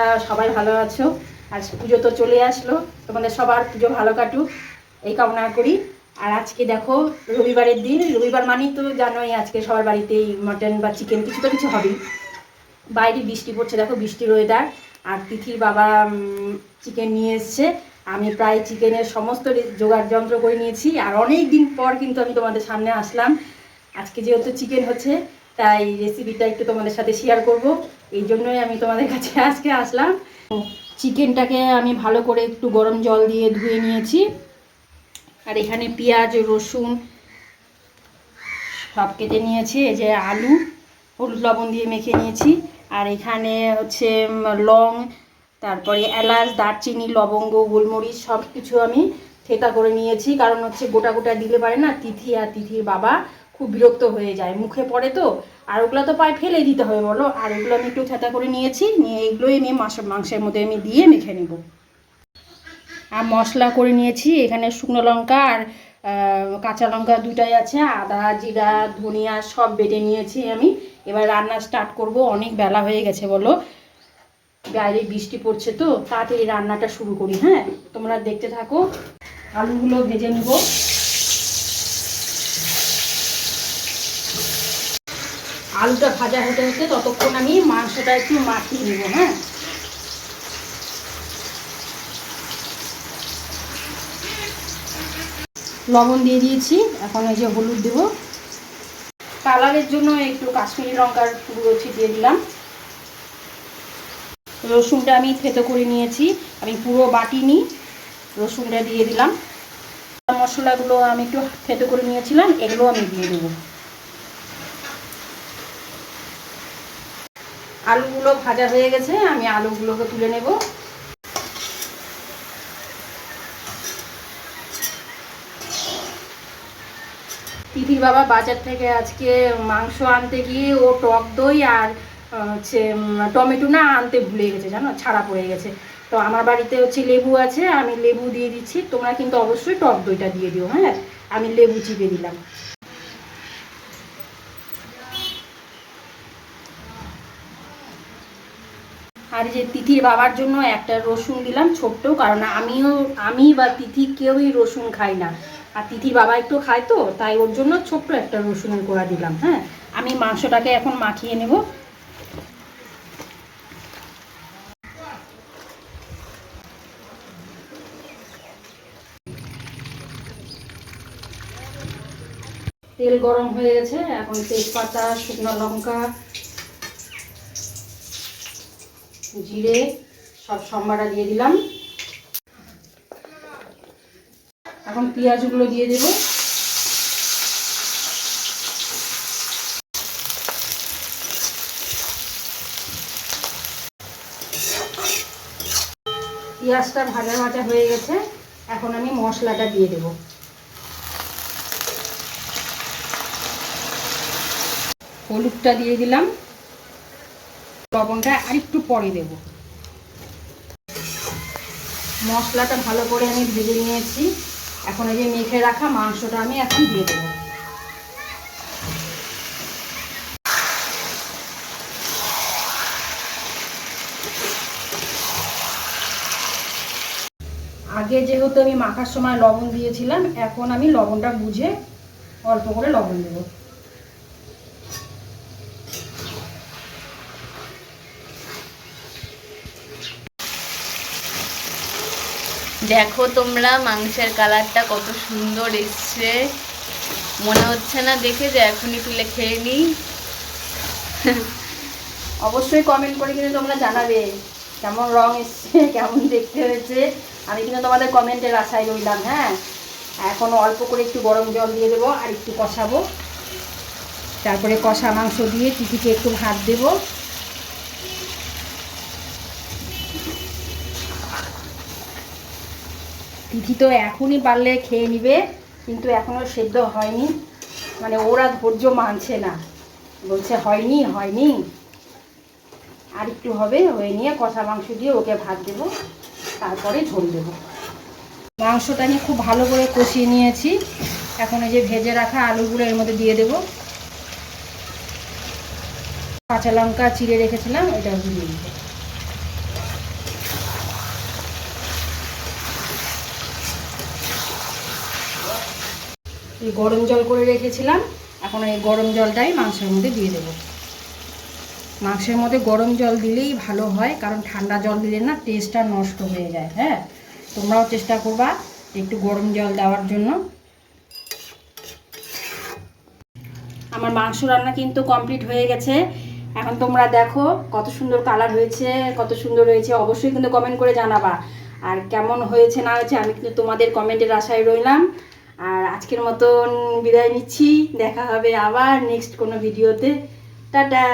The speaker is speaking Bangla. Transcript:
তোমরা সবাই ভালো আছো। আর পুজো তো চলে আসলো, তোমাদের সবার পুজো ভালো কাটুক এই কামনা করি। আর আজকে দেখো রবিবারের দিন, রবিবার মানেই তো জানোই আজকে সবার বাড়িতেই মাটন বা চিকেন কিছু তো কিছু হবেই। বাইরে বৃষ্টি পড়ছে, দেখো বৃষ্টির ওয়েদার। আর তিথির বাবা চিকেন নিয়ে এসছে। আমি প্রায় চিকেনের সমস্ত জোগাড় যন্ত্র করে নিয়েছি। আর অনেক দিন পর কিন্তু আমি তোমাদের সামনে আসলাম। আজকে যেহেতু চিকেন হচ্ছে তাই রেসিপিটা একটু তোমাদের সাথে শেয়ার করব, এই জন্যই আমি তোমাদের কাছে আজকে আসলাম। চিকেনটাকে আমি ভালো করে একটু গরম জল দিয়ে ধুয়ে নিয়েছি। আর এখানে পেঁয়াজ রসুন সব কেটে নিয়েছি। এই যে আলু হলুদ লবণ দিয়ে মেখে নিয়েছি। আর এখানে হচ্ছে লং, তারপরে এলাচ দারচিনি লবঙ্গ গোলমরিচ সব কিছু আমি থেতা করে নিয়েছি। কারণ হচ্ছে গোটা গোটা দিলে পারে না, তিথি আর তিথির বাবা খুব বিরক্ত হয়ে যায়, মুখে পড়ে তো। আর ওগুলো তো পায়ে ফেলে দিতে হবে বলো। আর এগুলো আমি একটু থেতা করে নিয়েছি, নিয়ে এগুলোই আমি মাংসের মধ্যে আমি দিয়ে মেখে নেব। আর মশলা করে নিয়েছি, এখানে শুকনো লঙ্কা আর কাঁচা লঙ্কা দুটাই আছে, আদা জিরা ধনিয়া সব বেটে নিয়েছি আমি। এবার রান্না স্টার্ট করব, অনেক বেলা হয়ে গেছে বলো, বাইরে বৃষ্টি পড়ছে তো তাড়াতাড়ি রান্নাটা শুরু করি। হ্যাঁ, তোমরা দেখতে থাকো। আলুগুলো ভেজে নিব। আলুটা ভাজা হতে হতে ততক্ষণ আমি মাংসটা একটু মাখিয়ে নেব। হ্যাঁ, লবণ দিয়ে দিয়েছি, এখন এই যে হলুদ দেব, কালারের জন্য একটু কাশ্মীরি লঙ্কার গুঁড়ো ছিটিয়ে দিলাম। রসুনটা আমি থেতো করে নিয়েছি, আমি পুরো বাটিনি, রসুনটা দিয়ে দিলাম। মশলাগুলো আমি একটু থেতো করে নিয়েছিলাম, এগুলো আমি দিয়ে দেবো। আলুগুলো ভাজা হয়ে গেছে, আমি আলুগুলোকে তুলে নেব। তিথির বাবা বাজার থেকে আজকে মাংস আনতে গিয়ে ও টক দই আর হচ্ছে টমেটো না আনতে ভুলে গেছে, জানো, ছাড়া পড়ে গেছে। তো আমার বাড়িতে হচ্ছে লেবু আছে, আমি লেবু দিয়ে দিচ্ছি। তোমরা কিন্তু অবশ্যই টক দইটা দিয়ে দিও। হ্যাঁ, আমি লেবু চিপে দিলাম। আর যে তিথির বাবার জন্য একটা রসুন দিলাম ছোট্ট, কারণ আমি বা তিথি কেউই রসুন খাই না। আর তিথির বাবা একটু খায় তো, তাই ওর জন্য ছোট্ট একটা রসুনের কোড়া দিলাম। হ্যাঁ, আমি মাংসটাকে এখন মাখিয়ে নেব। তেল গরম হয়ে গেছে, এখন তেজপাতা শুকনো লঙ্কা জিরে সব সম্বারা দিয়ে দিলাম। এখন পেঁয়াজগুলো দিয়ে দেব। পেঁয়াজটা ভাজা ভাজা হয়ে গেছে, এখন আমি মশলাটা দিয়ে দেব। হলুদটা দিয়ে দিলাম, লবণটা আরেকটু পরে দেব। মশলাটা ভালো করে আমি ভেজে নিয়েছি, এখন এই যে মেখে রাখা মাংসটা আমি এখন দিয়ে দেব। আগে যেহেতু আমি মাখার সময় লবণ দিয়েছিলাম, এখন আমি লবণটা বুঝে অল্প করে লবণ দেব। দেখো তোমরা মাংসের কালারটা কত সুন্দর এসছে, মনে হচ্ছে না দেখে যে এখনই তুলে খেয়ে নিই। অবশ্যই কমেন্ট করে কিন্তু তোমরা জানাবে কেমন রং এসছে, কেমন দেখতে হয়েছে। আমি কিন্তু তোমাদের কমেন্টের আশায় রইলাম। হ্যাঁ, এখন অল্প করে একটু গরম জল দিয়ে দেবো আর একটু কষাবো। তারপরে কষা মাংস দিয়ে তিথিকে একটু ভাত দেবো। তিথি তো এখনই পারলে খেয়ে নিবে, কিন্তু এখনও সেদ্ধ হয়নি, মানে ওরা ধৈর্য মানছে না, বলছে হয়নি হয়নি, আর একটু হবে, হয়ে নিয়ে কষা মাংস দিয়ে ওকে ভাত দেবো, তারপরে ঝোল দেবো। মাংসটা আমি খুব ভালো করে কষিয়ে নিয়েছি, এখন এই যে ভেজে রাখা আলুগুলো এর মধ্যে দিয়ে দেবো। কাঁচা লঙ্কা চিড়ে রেখেছিলাম, এটা দিয়ে দেবো। এই গরম জল করে রেখেছিলাম, এখন এই গরম জলটাই মাংসের মধ্যে দিয়ে দেবো। মাংসের মধ্যে গরম জল দিলেই ভালো হয়, কারণ ঠান্ডা জল দিলে না টেস্টটা নষ্ট হয়ে যায়। হ্যাঁ, তোমরাও চেষ্টা করবা একটু গরম জল দেওয়ার জন্য। আমার মাংস রান্না কিন্তু কমপ্লিট হয়ে গেছে। এখন তোমরা দেখো কত সুন্দর কালার হয়েছে, কত সুন্দর হয়েছে। অবশ্যই কিন্তু কমেন্ট করে জানাবা, আর কেমন হয়েছে না হয়েছে আমি কিন্তু তোমাদের কমেন্টের আশায় রইলাম। আর আজকের মতন বিদায় নিচ্ছি, দেখা হবে আবার নেক্সট কোনো ভিডিওতে। টাটা।